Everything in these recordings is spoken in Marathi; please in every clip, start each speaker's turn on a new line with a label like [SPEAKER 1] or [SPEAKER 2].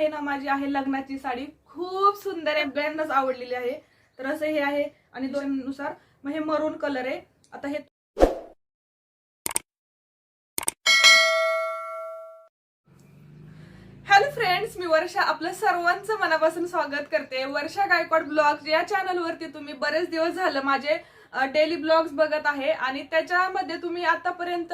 [SPEAKER 1] हे ना माझी आहे लग्नाची साडी, खूप सुंदर आहे, सगळ्यांनाच आवडलेली आहे. तर असं हे आहे आणि दोननुसार मग हे मरून कलर आहे. आता हे हॅलो फ्रेंड्स, मी वर्षा आपलं सर्वांचं मनापासून स्वागत करते. वर्षा गायकवाड ब्लॉग्स या चॅनलवरती तुम्ही बरेच दिवस झालं माझे डेली ब्लॉग्स बघत आहे आणि त्याच्यामध्ये तुम्ही आतापर्यंत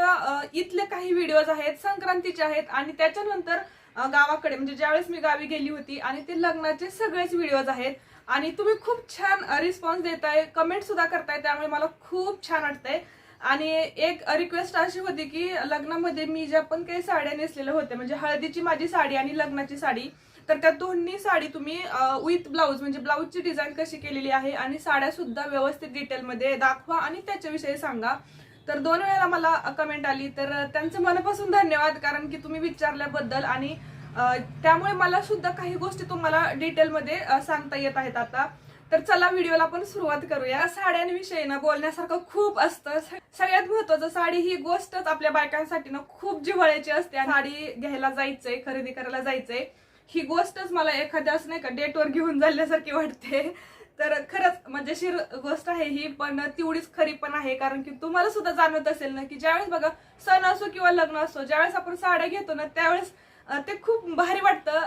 [SPEAKER 1] इथले काही व्हिडिओज आहेत, संक्रांतीचे आहेत आणि त्याच्यानंतर गावाकडे म्हणजे ज्यावेळेस मी गावी गेली होती आणि ते लग्नाचे सगळेच व्हिडिओज आहेत आणि तुम्ही खूप छान रिस्पॉन्स देताय, कमेंट सुद्धा करताय, त्यामुळे मला खूप छान वाटतंय. आणि एक रिक्वेस्ट अशी होती की लग्नामध्ये मी ज्या पण काही साड्या नेसलेल्या होत्या म्हणजे हळदीची माझी साडी आणि लग्नाची साडी, तर त्या दोन्ही साडी तुम्ही विथ ब्लाऊज म्हणजे ब्लाऊजची डिझाईन कशी केलेली आहे आणि साड्या सुद्धा व्यवस्थित डिटेलमध्ये दाखवा आणि त्याच्याविषयी सांगा. तर 2 वेळा मला कमेंट आली, तर त्यांचं मनापासून धन्यवाद, कारण की तुम्ही विचारल्याबद्दल आणि त्यामुळे मला सुद्धा काही गोष्टी तुम्हाला डिटेलमध्ये सांगता येत आहेत आता. तर चला व्हिडिओला आपण सुरुवात करूया. साड्यांविषयी ना बोलण्यासारखं खूप असतं. सगळ्यात महत्वाचं, साडी ही गोष्टच आपल्या बायकांसाठी ना खूप जिव्हाळ्याची असते. साडी घ्यायला जायचंय, खरेदी करायला जायचंय, ही गोष्टच मला एखाद्याच नाही का डेटवर घेऊन जाण्यासारखी वाटते. तर खरंच मजेशीर गोष्ट आहे ही, पण तेवढीच खरी पण आहे, कारण की तुम्हाला सुद्धा जाणवत असेल ना की ज्यावेळेस बघा सण असो किंवा लग्न असो, ज्यावेळेस आपण साड्या घेतो ना त्यावेळेस ते खूप भारी वाटतं.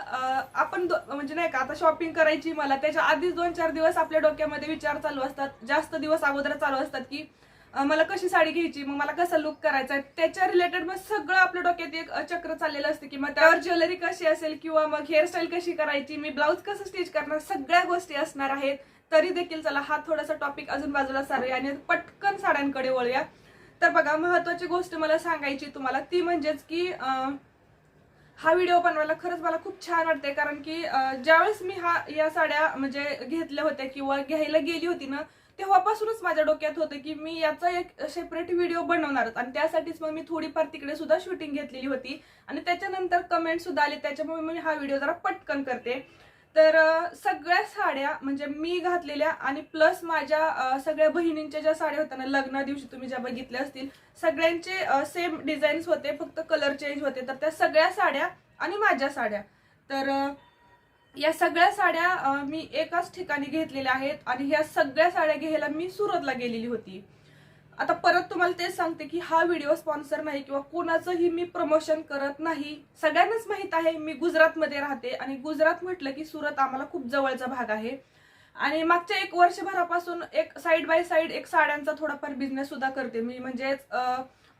[SPEAKER 1] आपण म्हणजे नाही का आता शॉपिंग करायची, मला त्याच्या आधीच 2-4 दिवस आपल्या डोक्यामध्ये विचार चालू असतात, जास्त दिवस अगोदर चालू असतात की मला कशी साडी घ्यायची, मग मला कसा लुक करायचा, त्याच्या रिलेटेड मग सगळं आपल्या डोक्यात एक चक्र चाललेलं असतं की मग त्यावर ज्वेलरी कशी असेल किंवा मग हेअरस्टाईल कशी करायची, मी ब्लाऊज कसं स्टिच करणार, सगळ्या गोष्टी असणार आहेत. तरी देखील चला हा थोडासा टॉपिक अजून बाजूला सारूया आणि पटकन साड्यांकडे वळूया. तर बघा, महत्वाची गोष्ट मला सांगायची तुम्हाला ती म्हणजेच की हा व्हिडिओ बनवायला खरंच मला खूप छान वाटते, कारण की ज्यावेळेस मी या साड्या म्हणजे घेतल्या होत्या किंवा घ्यायला गेली होती ना, तेव्हापासूनच माझ्या डोक्यात होतं की मी याचा एक सेपरेट व्हिडिओ बनवणारच आणि त्यासाठीच मग मी थोडीफार तिकडे सुद्धा शूटिंग घेतलेली होती आणि त्याच्यानंतर कमेंट सुद्धा आले, त्याच्यामुळे मी हा व्हिडिओ जरा पटकन करते. तर सगळ्या साड्या म्हणजे मी घातलेल्या आणि प्लस माझ्या सगळ्या बहिणींच्या ज्या साड्या होत्या ना लग्ना दिवशी तुम्ही ज्या बघितल्या असतील, सगळ्यांचे सेम डिझाईन्स होते, फक्त कलर चेंज होते. तर त्या सगळ्या साड्या आणि माझ्या साड्या, तर या सगळ्या साड्या मी एकाच ठिकाणी घेतलेल्या आहेत आणि ह्या सगळ्या साड्या घ्यायला मी सुरतला गेलेली होती. आता परत तुम्हाला तेच सांगते की हा व्हिडिओ स्पॉन्सर नाही किंवा कोणाचंही मी प्रमोशन करत नाही. सगळ्यांनाच माहित आहे मी गुजरातमध्ये राहते आणि गुजरात म्हटलं की सुरत आम्हाला खूप जवळचा भाग आहे आणि मागच्या 1 वर्षभरापासून एक साईड बाय साईड एक साड्यांचा थोडाफार बिझनेस सुद्धा करते मी. म्हणजेच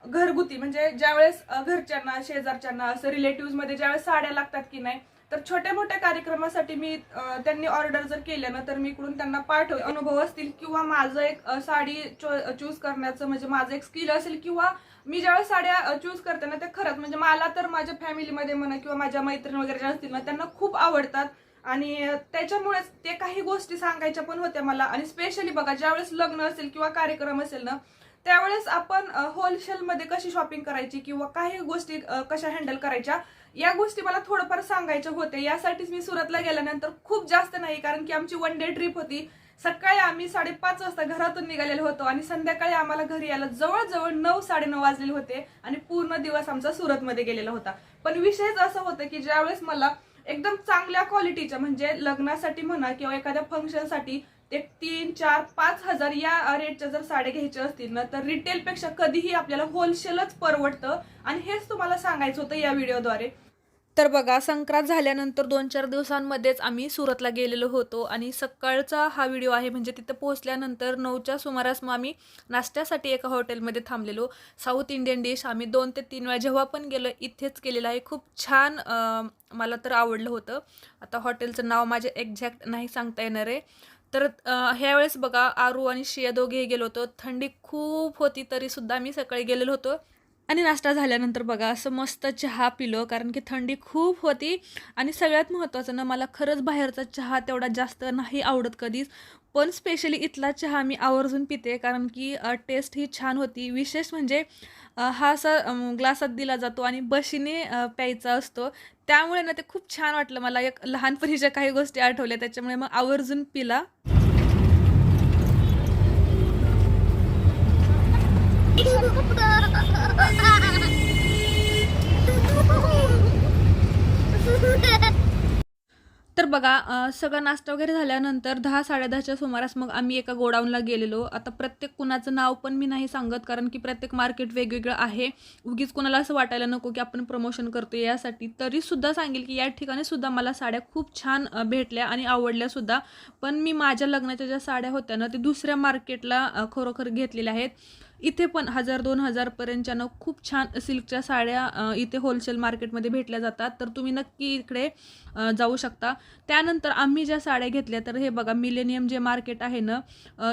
[SPEAKER 1] घरगुती, म्हणजे ज्यावेळेस घरच्यांना, शेजारच्यांना, असं रिलेटिव्ह मध्ये ज्यावेळेस साड्या लागतात की नाही, तर छोट्या मोठ्या कार्यक्रमासाठी मी त्यांनी ऑर्डर जर केल्या ना तर मी इकडून त्यांना पाठवते. अनुभव असतील किंवा माझं एक साडी चूज करण्याचं म्हणजे माझं एक स्किल असेल किंवा मी ज्यावेळेस साड्या चूज करते ना ते खरंच म्हणजे मला तर माझ्या फॅमिलीमध्ये म्हणा किंवा माझ्या मैत्रिणी वगैरे ज्या असतील ना त्यांना खूप आवडतात आणि त्याच्यामुळेच ते काही गोष्टी सांगायच्या पण होत्या मला. आणि स्पेशली बघा, ज्यावेळेस लग्न असेल किंवा कार्यक्रम असेल ना त्यावेळेस आपण होलसेलमध्ये कशी शॉपिंग करायची किंवा काही गोष्टी कशा हँडल करायच्या, या गोष्टी मला थोडंफार सांगायच्या होते. यासाठीच मी सुरतला गेल्यानंतर खूप जास्त नाही, कारण की आमची 1 डे ट्रिप होती. सकाळी आम्ही 5:30 वाजता घरातून निघालेलो होतो आणि संध्याकाळी आम्हाला घरी यायला जवळजवळ 9-9:30 वाजलेले होते आणि पूर्ण दिवस आमचा सुरतमध्ये गेलेला होता. पण विषयच असं होतं की ज्यावेळेस मला एकदम चांगल्या क्वालिटीच्या म्हणजे लग्नासाठी म्हणा किंवा एखाद्या फंक्शनसाठी एक 3-4-5 हजार या रेटच्या जर साड्या घ्यायच्या असतील ना तर रिटेलपेक्षा कधीही आपल्याला होलसेलच परवडतं आणि हेच तुम्हाला सांगायचं होतं या व्हिडिओद्वारे. तर बघा, संक्रांत झाल्यानंतर 2-4 दिवसांमध्येच आम्ही सुरतला गेलेलो होतो आणि सकाळचा हा व्हिडिओ आहे. म्हणजे तिथं पोहोचल्यानंतर 9च्या सुमारास मग आम्ही नाश्त्यासाठी एका हॉटेलमध्ये थांबलेलो. साऊथ इंडियन डिश आम्ही 2 ते 3 वेळा जेव्हा पण गेलो इथेच केलेलं आहे. खूप छान मला तर आवडलं होतं. आता हॉटेलचं नाव माझे एक्झॅक्ट नाही सांगता येणार आहे. तर ह्यावेळेस बघा, आरू आणि शिया दोघेही गेलो होतो. थंडी खूप होती तरीसुद्धा आम्ही सकाळी गेलेलो होतो आणि नाश्ता झाल्यानंतर बघा असं मस्त चहा पिलो, कारण की थंडी खूप होती. आणि सगळ्यात महत्त्वाचं ना, मला खरंच बाहेरचा चहा तेवढा जास्त नाही आवडत कधीच, पण स्पेशली इथला चहा मी आवर्जून पिते, कारण की टेस्ट ही छान होती. विशेष म्हणजे हा असा ग्लासात दिला जातो आणि बशीने प्यायचा असतो, त्यामुळे ना ते खूप छान वाटलं मला. एक लहानपणीच्या काही गोष्टी आठवल्या, त्याच्यामुळे मग आवर्जून पिला. तर बघा सगळा नाश्ता वगैरे झाल्यानंतर 10-10:30च्या सुमारास मग आम्ही एका गोडाऊनला गेलेलो. आता प्रत्येक कुणाचं नाव पण मी नाही सांगत, कारण की प्रत्येक मार्केट वेगवेगळं आहे. उगीच कुणाला असं वाटायला नको की आपण प्रमोशन करतोय यासाठी. तरीसुद्धा सांगेल की या ठिकाणी सुद्धा मला साड्या खूप छान भेटल्या आणि आवडल्यासुद्धा. पण मी माझ्या लग्नाच्या ज्या साड्या होत्या ना, ते दुसऱ्या मार्केटला खरोखर घेतलेल्या आहेत. इथे पण 1000-2000 पर्यंतच्या खूप छान सिल्कच्या साड्या इथे होलसेल मार्केटमध्ये भेटल्या जातात. तर तुम्ही नक्की इकडे जाऊ शकता. त्यानंतर आम्ही ज्या साड्या घेतल्या, तर हे बघा मिलेनियम जे मार्केट आहे ना,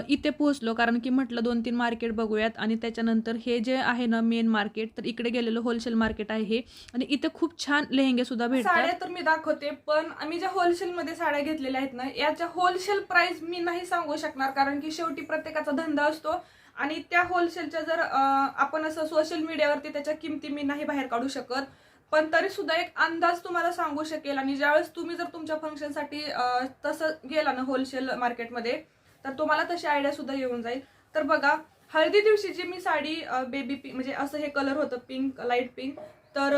[SPEAKER 1] इथे पोहोचलो, कारण की म्हटलं 2-3 मार्केट बघूयात. आणि त्याच्यानंतर हे जे आहे ना मेन मार्केट, तर इकडे गेलेलो होलसेल मार्केट आहे हे. आणि इथे खूप छान लेहेंगे सुद्धा भेटतात. साड्या तर मी दाखवते, पण आम्ही ज्या होलसेलमध्ये साड्या घेतलेल्या आहेत ना, याच्या होलसेल प्राइस मी नाही सांगू शकणार, कारण की शेवटी प्रत्येकाचा धंदा असतो. आणि त्या होलसेलच्या जर आपण असं सोशल मीडियावरती त्याच्या किमती मी नाही बाहेर काढू शकत, पण तरी सुद्धा एक अंदाज तुम्हाला सांगू शकेल. आणि ज्यावेळेस तुम्ही जर तुमच्या फंक्शनसाठी तसं गेला ना होलसेल मार्केटमध्ये, तर तुम्हाला तशी आयडिया सुद्धा येऊन जाईल. तर बघा, हळदी दिवशीची मी साडी बेबी पिंक, म्हणजे असं हे कलर होतं पिंक, लाईट पिंक. तर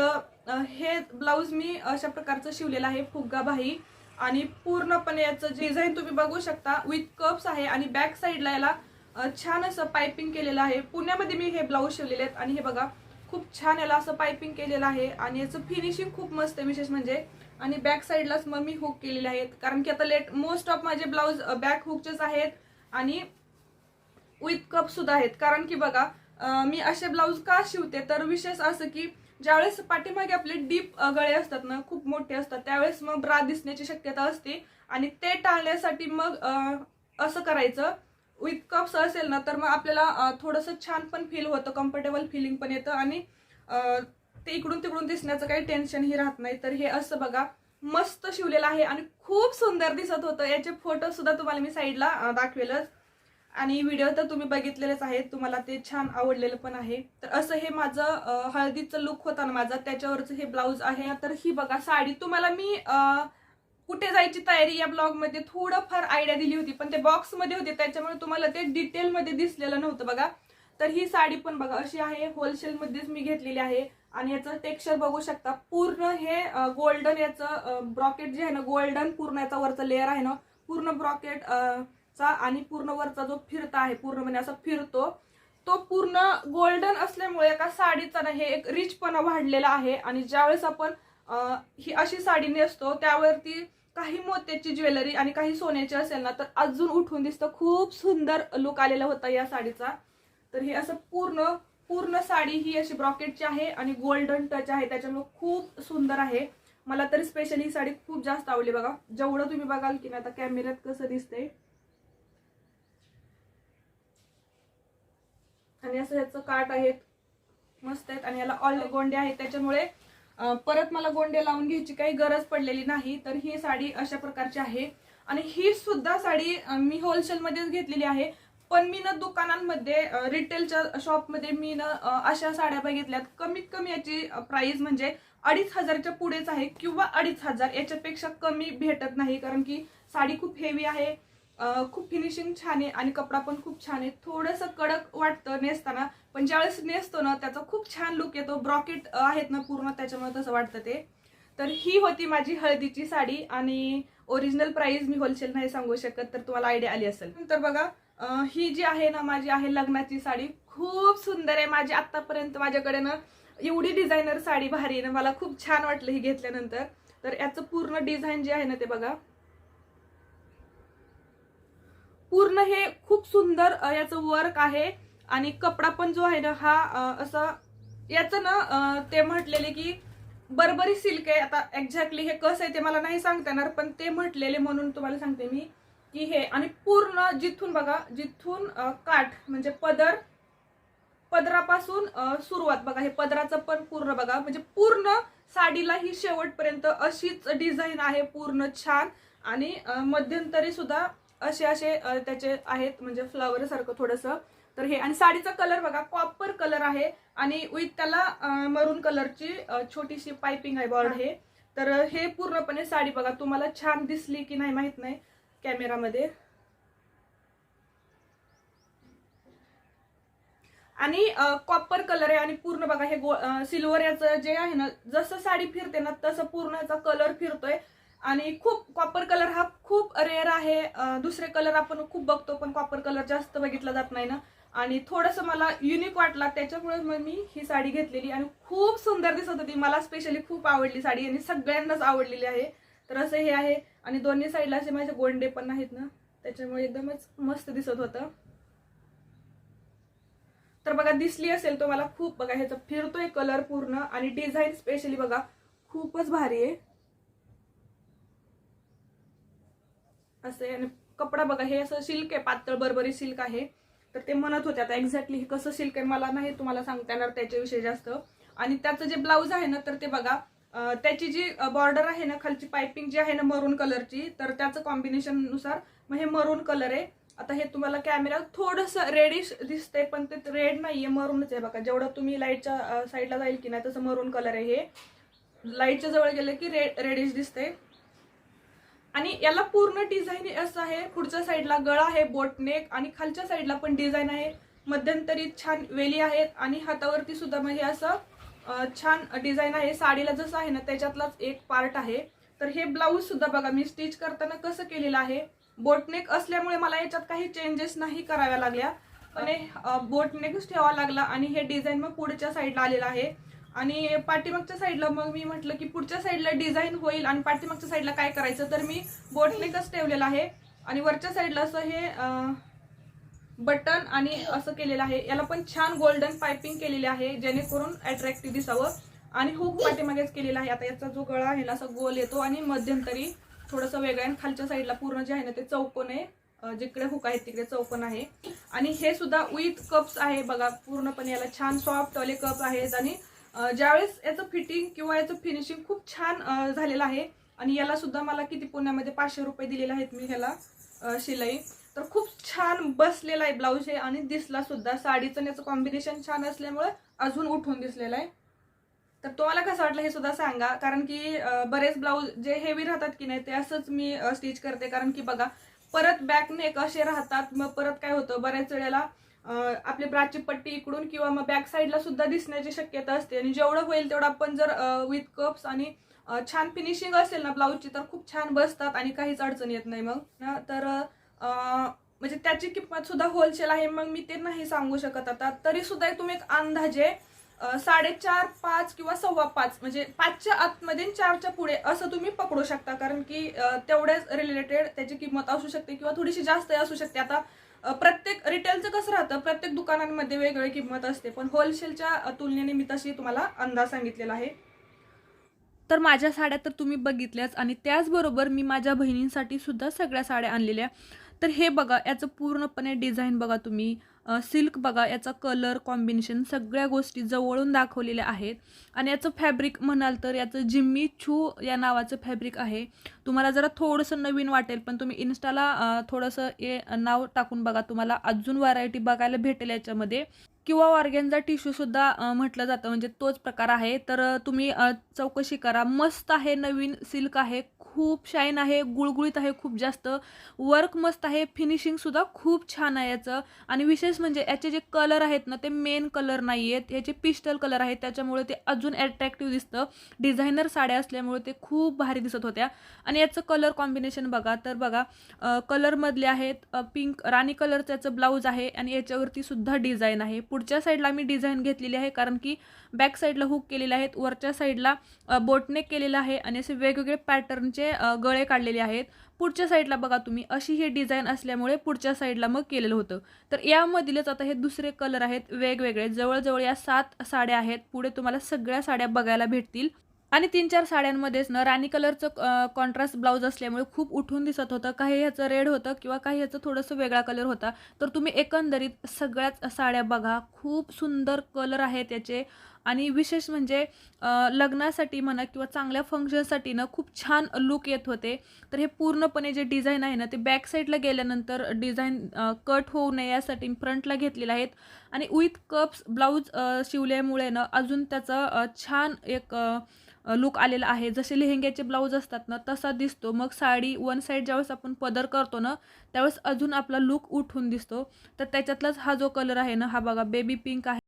[SPEAKER 1] हे ब्लाऊज मी अशा प्रकारचं शिवलेलं आहे, फुग्गा बाही. आणि पूर्णपणे याचं डिझाईन तुम्ही बघू शकता, विथ कप्स आहे. आणि बॅक साईडला याला छान असं पायपिंग केलेलं आहे. पुण्यामध्ये मी हे ब्लाऊज शिवलेले आहेत. आणि हे बघा, खूप छान याला असं पायपिंग केलेलं आहे. आणि याचं फिनिशिंग खूप मस्त आहे विशेष म्हणजे. आणि बॅक साईडलाच मम्मी हुक केलेले आहेत, कारण की आता मोस्ट ऑफ माझे ब्लाऊज बॅक हुकचेच आहेत आणि विथ कप सुद्धा आहेत. कारण की बघा, मी असे ब्लाऊज का शिवते, तर विशेष असं की ज्यावेळेस पाठीमागे आपले डीप गळे असतात ना, खूप मोठे असतात, त्यावेळेस मग ब्रा दिसण्याची शक्यता असते. आणि ते टाळण्यासाठी मग असं करायचं, विथ कप्स असेल ना, तर मग आपल्याला थोडंसं छान पण फील होतं, कम्फर्टेबल फिलिंग पण येतं. आणि ते इकडून तिकडून दिसण्याचं काही टेन्शनही राहत नाही. तर हे असं बघा, मस्त शिवलेलं आहे आणि खूप सुंदर दिसत होतं. याचे फोटो सुद्धा तुम्हाला मी साईडला दाखवेलच. आणि व्हिडिओ तर तुम्ही बघितलेलेच आहेत, तुम्हाला ते छान आवडलेलं पण आहे. तर असं हे माझं हळदीचं लुक होता ना माझा, त्याच्यावरचं हे ब्लाऊज आहे. तर ही बघा साडी, तुम्हाला मी कुठे जायची तयारी या ब्लॉग मध्ये थोडंफार आयडिया दिली होती, पण ते बॉक्स मध्ये होते, त्याच्यामुळे तुम्हाला ते डिटेल मध्ये दिसलेलं नव्हतं बघा. तर ही साडी पण बघा अशी आहे, होलसेल मध्येच मी घेतलेली आहे. आणि याचं टेक्स्चर बघू शकता, पूर्ण हे गोल्डन याचं ब्रॉकेट जे आहे ना, गोल्डन पूर्ण याचा वरचा लेअर आहे ना, पूर्ण ब्रॉकेट चा. आणि पूर्ण वरचा जो फिरता आहे, पूर्णपणे असा फिरतो, तो पूर्ण गोल्डन असल्यामुळे एका साडीचा ना हे एक रिचपणा वाढलेला आहे. आणि ज्यावेळेस आपण ही अशी साडी नेसतो, त्यावरती काही मोत्याची ज्वेलरी आणि काही सोन्याची असेल ना, तर अजून उठून दिसतं. खूप सुंदर लुक आलेला होता या साडीचा. तर ही असं पूर्ण साडी ही अशी ब्रॉकेटची आहे आणि गोल्डन टच आहे, त्याच्यामुळे खूप सुंदर आहे. मला तरी स्पेशली ही साडी खूप जास्त आवडली बघा. जेवढं तुम्ही बघाल की नाही, आता कॅमेऱ्यात कसं दिसतंय. आणि असं ह्याचं काठ आहेत, मस्त आहेत. आणि याला ऑल गोंडे आहेत, त्याच्यामुळे परत मला गोंडे लावून घ्यायची काही गरज पडलेली नाही. तर ही साडी अशा प्रकारची आहे. आणि ही सुद्धा साडी मी होलसेल मध्येच घेतलेली आहे. पण मी ना दुकानांमध्ये, रिटेलच्या शॉपमध्ये मी ना अशा साड्या बघितल्यात, कमीत कमी याची प्राइस म्हणजे 2500च्या पुढेच आहे, किंवा 2500, याच्यापेक्षा कमी भेटत नाही. कारण की साडी खूप हेवी आहे, खूप फिनिशिंग छान आहे आणि कपडा पण खूप छान आहे. थोडंसं कडक वाटतं नेसताना, पण ज्यावेळेस नेसतो ना त्याचा खूप छान लुक येतो. ब्रॉकेट आहेत ना पूर्ण, त्याच्यामुळे तसं वाटतं ते. तर ही होती माझी हळदीची साडी. आणि ओरिजिनल प्राइस मी होलसेल नाही सांगू शकत, तर तुम्हाला आयडिया आली असेल. तर बघा, ही जी आहे ना माझी आहे लग्नाची साडी, खूप सुंदर आहे. माझी आतापर्यंत माझ्याकडे ना एवढी डिझायनर साडी भारी आहे ना, मला खूप छान वाटलं ही घेतल्यानंतर. तर याचं पूर्ण डिझाईन जे आहे ना ते बघा, पूर्ण हे खूप सुंदर याचं वर्क आहे. आणि कपडा पण जो आहे ना हा असं याचं ना ते म्हटलेले की बर्बरी सिल्क आहे. आता एक्झॅक्टली हे कसं आहे ते मला नाही सांगता येणार, पण ते म्हटलेले म्हणून तुम्हाला सांगते मी की हे. आणि पूर्ण जिथून बघा, जिथून काठ म्हणजे पदरापासून सुरुवात बघा, हे पदराचं पण पूर्ण बघा, म्हणजे पूर्ण साडीला ही शेवटपर्यंत अशीच डिझाईन आहे, पूर्ण छान. आणि मध्यंतरी सुद्धा असे त्याचे आहेत, म्हणजे फ्लावर सारखं थोडंसं. तर हे, आणि साडीचा कलर बघा कॉपर कलर आहे. आणि विथ त्याला मरून कलरची छोटीशी पाइपिंग आहे, बॉर्ड हे. तर हे पूर्णपणे साडी बघा, तुम्हाला छान दिसली की नाही माहित नाही कॅमेरामध्ये. आणि कॉपर कलर आहे. आणि पूर्ण बघा हे सिल्वर याचं जे आहे ना, जसं साडी फिरते ना तसं पूर्ण याचा कलर फिरतोय. आणि खूप कॉपर कलर हा खूप रेअर आहे. दुसरे कलर आपण खूप बघतो पण कॉपर कलर जास्त बघितला जात नाही ना. आणि थोडंसं मला युनिक वाटला त्याच्यामुळे मग मी ही साडी घेतलेली आणि खूप सुंदर दिसत होती. मला स्पेशली खूप आवडली साडी आणि सगळ्यांनाच आवडलेली आहे. तर असं हे आहे आणि दोन्ही साईडला असे माझे गोंडे पण आहेत ना, त्याच्यामुळे एकदमच मस्त दिसत होतं. तर बघा दिसली असेल तो मला खूप. बघा ह्याचा फिरतोय कलर पूर्ण आणि डिझाईन स्पेशली बघा खूपच भारी आहे. असं आणि कपडा बघा हे असं सिल्क आहे, पातळ बरबरी सिल्क आहे. तर ते म्हणत होते आता एक्झॅक्टली हे कसं सिल्क आहे मला नाही तुम्हाला सांगता येणार त्याच्याविषयी जास्त. आणि त्याचं जे ब्लाऊज आहे ना तर ते बघा त्याची जी बॉर्डर आहे ना खालची पायपिंग जी आहे ना मरून कलरची, तर त्याचं कॉम्बिनेशन नुसार मग हे मरून कलर आहे. आता हे तुम्हाला कॅमेरा थोडंसं रेडिश दिसतंय पण ते रेड नाहीये, मरूनच आहे बघा. जेवढं तुम्ही लाईटच्या साईडला जाईल की नाही तसं मरून कलर आहे. हे लाईटच्या जवळ गेलं की रेडिश दिसते. आणि याला पूर्ण डिझाईन असं आहे. पुढच्या साईडला गळा आहे, बोटनेक आणि खालच्या साईडला पण डिझाईन आहे. मध्यंतरी छान वेली आहेत आणि हातावरती सुद्धा म्हणजे असं छान डिझाईन आहे. साडीला जसं आहे ना त्याच्यातलाच एक पार्ट आहे. तर हे ब्लाऊज सुद्धा बघा मी स्टिच करताना कसं केलेलं आहे. बोटनेक असल्यामुळे मला याच्यात काही चेंजेस नाही कराव्या लागल्या, पण बोटनेकच ठेवावा लागला. आणि हे डिझाईन मग पुढच्या साईडला आलेलं आहे. आणि पाठीमागच्या साईडला मग मी म्हटलं की पुढच्या साईडला डिझाईन होईल आणि पाठीमागच्या साईडला काय करायचं, तर मी बोटनेकच ठेवलेलं आहे. आणि वरच्या साईडला असं हे बटन आणि असं केलेलं आहे. याला पण छान गोल्डन पायपिंग केलेली आहे जेणेकरून अट्रॅक्टिव्ह दिसावं. आणि हुक पाठीमागेच केलेला आहे. आता याचा जो गळा आहे ना असा गोल येतो आणि मध्यंतरी थोडंसं वेगळं आहे. खालच्या साईडला पूर्ण जे आहे ना ते चौकोन आहे, जिकडे हुक आहे तिकडे चौकोन आहे. आणि हे सुद्धा विथ कप्स आहे बघा. पूर्णपणे याला छान सॉफ्ट वाले कप आहेत. आणि ज्यावेळेस याचं फिटिंग किंवा याचं फिनिशिंग खूप छान झालेलं आहे. आणि याला सुद्धा मला किती पुण्यामध्ये 500 रुपये दिलेले आहेत मी ह्याला शिलाई. तर खूप छान बसलेला आहे ब्लाऊज हे आणि दिसला सुद्धा. साडीचं याचं कॉम्बिनेशन छान असल्यामुळे अजून उठून दिसलेलं आहे. तर तुम्हाला कसं वाटलं हे सुद्धा सांगा, कारण की बरेच ब्लाऊज जे हेवी राहतात की नाही ते असंच मी स्टिच करते. कारण की बघा परत बॅक नेक असे राहतात, मग परत काय होतं बऱ्याच वेळेला आपली ब्राची पट्टी इकडून किंवा मग बॅक साईडला सुद्धा दिसण्याची शक्यता असते. आणि जेवढं होईल तेवढं आपण जर विथ कप्स आणि छान फिनिशिंग असेल ना ब्लाऊजची तर खूप छान बसतात आणि काहीच अडचण येत नाही मग ना. तर म्हणजे त्याची किंमत सुद्धा होलसेल आहे. मग मी ते नाही सांगू शकत आता. तरी सुद्धा तुम्ही एक अंदाजे 4.5 5 किंवा 5.15 म्हणजे 5च्या आतमध्ये 4च्या पुढे असं तुम्ही पकडू शकता. कारण की तेवढ्याच रिलेटेड त्याची किंमत असू शकते किंवा थोडीशी जास्त असू शकते. आता प्रत्येक रिटेलचं कसं राहतं, प्रत्येक दुकानांमध्ये वेगवेगळी किंमत असते, पण होलसेलच्या तुलनेने मी तशी तुम्हाला अंदाज सांगितलेला आहे. तर माझ्या साड्या तर तुम्ही बघितल्याच आणि त्याचबरोबर मी माझ्या बहिणींसाठी सुद्धा सगळ्या साड्या आणलेल्या. तर हे बघा याचं पूर्णपणे डिझाईन बघा तुम्ही, सिल्क बघा, याचा कलर कॉम्बिनेशन सगळ्या गोष्टी जवळून दाखवलेल्या आहेत. आणि याचं फॅब्रिक म्हणाल तर याचं जिम्मी चू या नावाचं फॅब्रिक आहे. तुम्हाला जरा थोडंसं नवीन वाटेल पण तुम्ही इन्स्टाला थोडंसं हे नाव टाकून बघा, तुम्हाला अजून व्हरायटी बघायला भेटेल याच्यामध्ये. किंवा ऑर्गेन्झा टिश्यूसुद्धा म्हटलं जातं, म्हणजे तोच प्रकार आहे. तर तुम्ही चौकशी करा. मस्त आहे, नवीन सिल्क आहे, खूप शाईन आहे, गुळगुळीत आहे खूप जास्त. वर्क मस्त आहे, फिनिशिंगसुद्धा खूप छान आहे याचं. आणि विशेष म्हणजे याचे जे कलर आहेत ना ते मेन कलर नाही आहेत, याचे पिस्टल कलर आहेत. त्याच्यामुळे ते अजून अट्रॅक्टिव्ह दिसतं. डिझायनर साड्या असल्यामुळे ते खूप भारी दिसत होत्या. आणि याचं कलर कॉम्बिनेशन बघा, तर बघा कलरमधले आहेत पिंक राणी कलरचं याचं ब्लाऊज आहे आणि याच्यावरती सुद्धा डिझाईन आहे. पुढच्या साईडला मी डिझाईन घेतलेली आहे कारण की बॅक साईडला हुक केलेले आहेत, वरच्या साईडला बोटनेक केलेलं आहे आणि असे वेगवेगळे पॅटर्नचे गळे काढलेले आहेत. पुढच्या साईडला बघा तुम्ही अशी ही डिझाईन असल्यामुळे पुढच्या साईडला मग केलेलं होतं. तर यामधीलच आता हे दुसरे कलर आहेत वेगवेगळे. जवळजवळ या 7 साड्या आहेत. पुढे तुम्हाला सगळ्या साड्या बघायला भेटतील. आणि 3-4 साड्यांमध्येच ना राणी कलरचं कॉन्ट्रास्ट ब्लाऊज असल्यामुळे खूप उठून दिसत होतं. काही ह्याचं रेड होतं किंवा काही ह्याचं थोडंसं वेगळा कलर होता. तर तुम्ही एकंदरीत सगळ्याच साड्या बघा, खूप सुंदर कलर आहेत याचे. आणि विशेष म्हणजे लग्नासाठी म्हणा किंवा चांगल्या फंक्शनसाठी ना खूप छान लूक येत होते. तर हे पूर्णपणे जे डिझाईन आहे ना ते बॅक साईडला गेल्यानंतर डिझाईन कट होऊ नये यासाठी फ्रंटला घेतलेले आहेत. आणि विथ कप्स ब्लाऊज शिवल्यामुळे ना अजून त्याचा छान एक लूक आलेला आहे. जसे लेहेंग्याचे ब्लाऊज असतात ना तसा दिसतो. मग साडी वन साईड ज्यावेळेस आपण पदर करतो ना त्यावेळेस अजून आपला लूक उठून दिसतो. तर त्याच्यातलाच हा जो कलर आहे ना, हा बघा बेबी पिंक आहे.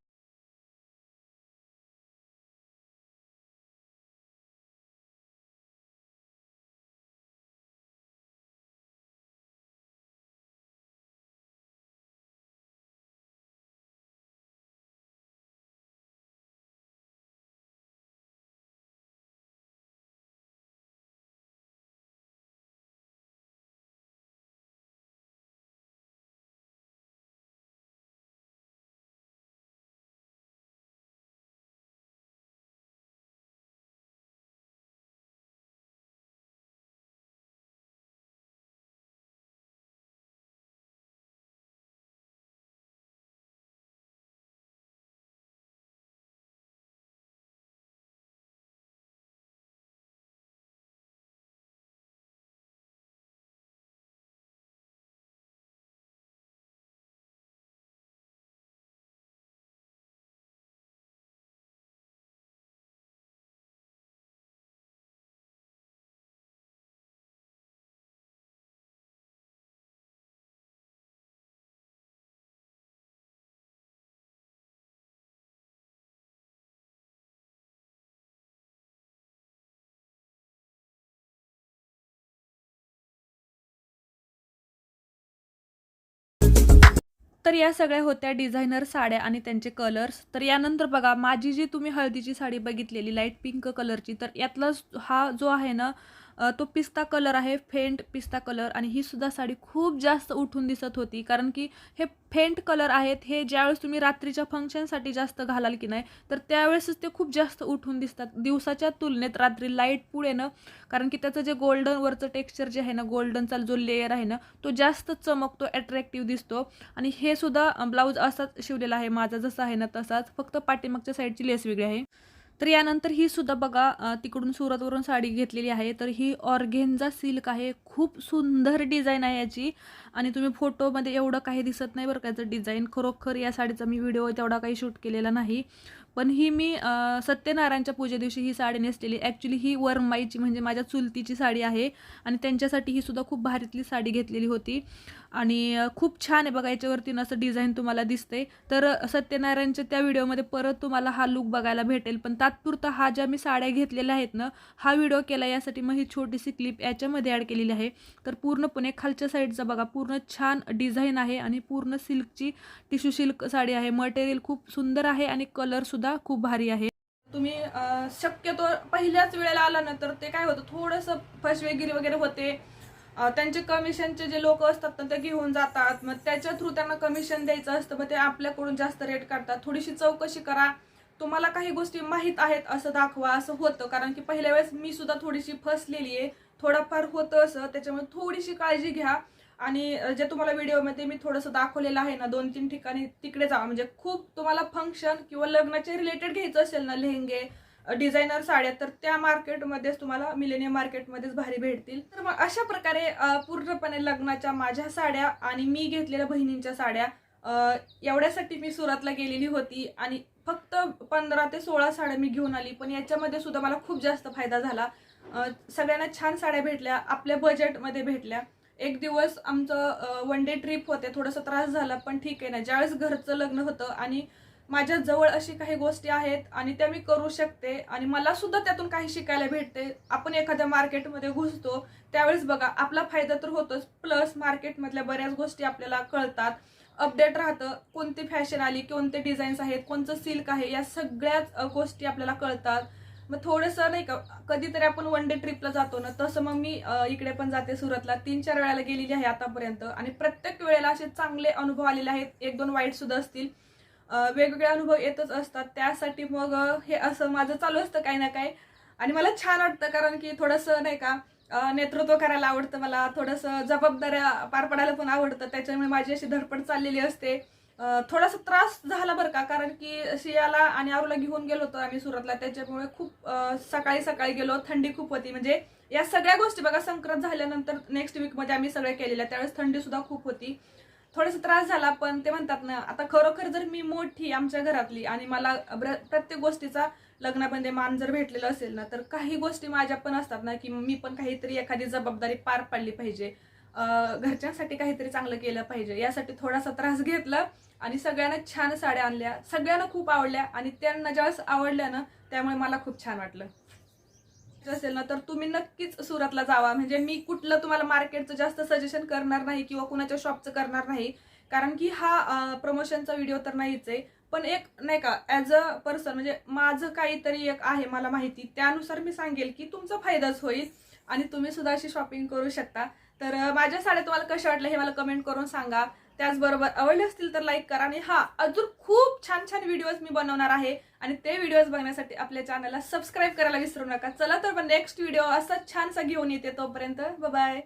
[SPEAKER 1] तर या सगळ्या होत्या डिझायनर साड्या आणि त्यांचे कलर्स. तर यानंतर बघा माझी जी तुम्ही हळदीची साडी बघितलेली लाईट पिंक कलरची, तर यातला हा जो आहे ना तो पिस्ता कलर आहे, फेंट पिस्ता कलर. आणि ही सुद्धा साडी खूप जास्त उठून दिसत होती, कारण की हे फेंट कलर आहेत, हे ज्यावेळेस तुम्ही रात्रीच्या फंक्शनसाठी जास्त घालाल की नाही, तर त्यावेळेसच ते खूप जास्त उठून दिसतात दिवसाच्या तुलनेत रात्री लाईट पुढे ना. कारण की त्याचं जे गोल्डन वरचं टेक्स्चर जे आहे ना, गोल्डनचा जो लेयर आहे ना, तो जास्त चमकतो, अट्रॅक्टिव्ह दिसतो. आणि हे सुद्धा ब्लाऊज असाच शिवलेला आहे माझा, जसा आहे ना तसाच, फक्त पाठीमागच्या साईडची लेस वेगळी आहे. तर यानंतर ही सुद्धा बघा तिकडून सुरतवरून साडी घेतलेली आहे. तर ही ऑर्गेन्झा सिल्क आहे, खूप सुंदर डिझाईन आहे याची. आणि तुम्ही फोटोमध्ये एवढं काही दिसत नाही बरं का याचं डिझाईन. खरोखर या साडीचा मी व्हिडिओ तेवढा काही शूट केलेला नाही, पण ही मी सत्यनारायणच्या पूजे दिवशी ही साडी नेसलेली. ॲक्च्युली ही वरमाईची म्हणजे माझ्या चुलतीची साडी आहे, आणि त्यांच्यासाठी ही सुद्धा खूप भारीतली साडी घेतलेली होती. आणि खूप छान आहे बघा, याच्यावरती असं डिझाईन तुम्हाला दिसते. तर सत्यनारायणच्या त्या व्हिडिओमध्ये परत तुम्हाला हा लुक बघायला भेटेल, पण तात्पुरता हा ज्या मी साड्या घेतलेल्या आहेत ना, हा व्हिडिओ केला यासाठी मग ही छोटीशी क्लिप याच्यामध्ये ॲड केलेली आहे. तर पूर्णपणे खालच्या साईडचा बघा, पूर्ण छान डिझाईन आहे आणि पूर्ण सिल्कची टिश्यू सिल्क साडी आहे. मटेरियल खूप सुंदर आहे आणि कलरसुद्धा खूप भारी आहे. तुम्ही शक्यतो पहिल्याच वेळेला आला ना, तर ते काय होतं, थोडंसं फसवेगिरी वगैरे होते. त्यांचे कमिशनचे जे लोक असतात ना, ते घेऊन जातात, मग त्याच्या थ्रू त्यांना कमिशन द्यायचं असतं, मग ते आपल्याकडून जास्त रेट काढतात. थोडीशी चौकशी करा, तुम्हाला काही गोष्टी माहीत आहेत असं दाखवा, असं होतं. कारण की पहिल्या वेळेस मी सुद्धा थोडीशी फसलेली आहे, थोडंफार होतं असं, त्याच्यामुळे थोडीशी काळजी घ्या. आणि जे तुम्हाला व्हिडिओमध्ये मी थोडंसं दाखवलेलं आहे ना 2-3 ठिकाणी, तिकडे जा. म्हणजे खूप तुम्हाला फंक्शन किंवा लग्नाच्या रिलेटेड घ्यायचं असेल ना, लेहंगे डिझायनर साड्या, तर त्या मार्केटमध्येच तुम्हाला, मिलेनियम मार्केटमध्येच भारी भेटतील. तर मग अशा प्रकारे पूर्णपणे लग्नाच्या माझ्या साड्या आणि मी घेतलेल्या बहिणींच्या साड्या एवढ्यासाठी मी सुरतला गेलेली होती. आणि फक्त 15 ते 16 साड्या मी घेऊन आली, पण याच्यामध्ये सुद्धा मला खूप जास्त फायदा झाला. सगळ्यांना छान साड्या भेटल्या, आपल्या बजेटमध्ये भेटल्या. एक दिवस आमचं 1 डे ट्रिप होते, थोडंसं त्रास झाला, पण ठीक आहे ना. ज्यावेळेस घरचं लग्न होतं आणि माझ्या जवळ अशी काही गोष्टी आहेत आणि त्या मी करू शकते, आणि मला सुद्धा त्यातून काही शिकायला भेटते. आपण एखाद्या मार्केटमध्ये घुसतो त्यावेळेस बघा आपला फायदा तर होतोच, प्लस मार्केटमधल्या बऱ्याच गोष्टी आपल्याला कळतात, अपडेट राहतं. कोणती फॅशन आली, कोणते डिझाईन्स आहेत, कोणतं सिल्क आहे, या सगळ्याच गोष्टी आपल्याला कळतात. मग थोडंसं नाही का, कधीतरी आपण 1 डे ट्रिपला जातो ना, तसं मग मी इकडे पण जाते सुरतला, 3-4 वेळाला गेलेली आहे आतापर्यंत. आणि प्रत्येक वेळेला असे चांगले अनुभव आलेले आहेत, 1-2 वाईट सुद्धा असतील. वेगवेगळे अनुभव येतच असतात. त्यासाठी मग हे असं माझं चालू असतं काही ना काही. आणि मला छान वाटतं, कारण की थोडंसं नाही का नेतृत्व करायला आवडतं मला, थोडंसं जबाबदाऱ्या पार पडायला पण आवडतं. त्याच्यामुळे माझी अशी धडपड चाललेली असते. थोडासा त्रास झाला बरं का, कारण की शियाला आणि आरूला घेऊन गेलो होतो आम्ही सुरतला, त्याच्यामुळे खूप सकाळी सकाळी गेलो, थंडी खूप होती. म्हणजे या सगळ्या गोष्टी बघा, संक्रांत झाल्यानंतर नेक्स्ट वीकमध्ये आम्ही सगळ्या केलेल्या, त्यावेळेस थंडी सुद्धा खूप होती. थोडासा त्रास झाला, पण ते म्हणतात ना, आता खरोखर जर मी मोठी आमच्या घरातली आणि मला प्रत्येक गोष्टीचा लग्नामध्ये मान जर भेटलेलं असेल ना, तर काही गोष्टी माझ्या पण असतात ना, की मी पण काहीतरी एखादी जबाबदारी पार पाडली पाहिजे, घरच्यांसाठी काहीतरी चांगलं केलं पाहिजे. यासाठी थोडासा त्रास घेतला आणि सगळ्यांना छान साड्या आणल्या, सगळ्यांना खूप आवडल्या. आणि त्यांना ज्यावेळेस आवडल्या ना, त्यामुळे मला खूप छान वाटलं. असेल ना, तर तुम्ही नक्कीच सुरतला जावा. म्हणजे मी कुठलं तुम्हाला मार्केटचं जास्त सजेशन करणार नाही किंवा कुणाच्या शॉपचं करणार नाही, कारण की हा प्रमोशनचा व्हिडिओ तर नाहीच आहे. पण एक नाही का, ॲज अ पर्सन, म्हणजे माझं काहीतरी एक आहे मला माहिती, त्यानुसार मी सांगेल की तुमचा फायदाच होईल आणि तुम्ही सुद्धा अशी शॉपिंग करू शकता. तर माझ्या साड्या तुम्हाला कशा वाटल्या हे मला कमेंट करून सांगा. त्याचबरोबर आवडले असतील तर लाईक करा. आणि अजून खूप छान छान व्हिडिओज मी बनवणार आहे, आणि ते व्हिडिओज बघण्यासाठी आपल्या चॅनलला सबस्क्राईब करायला विसरू नका. चला तर नेक्स्ट व्हिडिओ असा छानसा घेऊन येते. तोपर्यंत बाय बाय.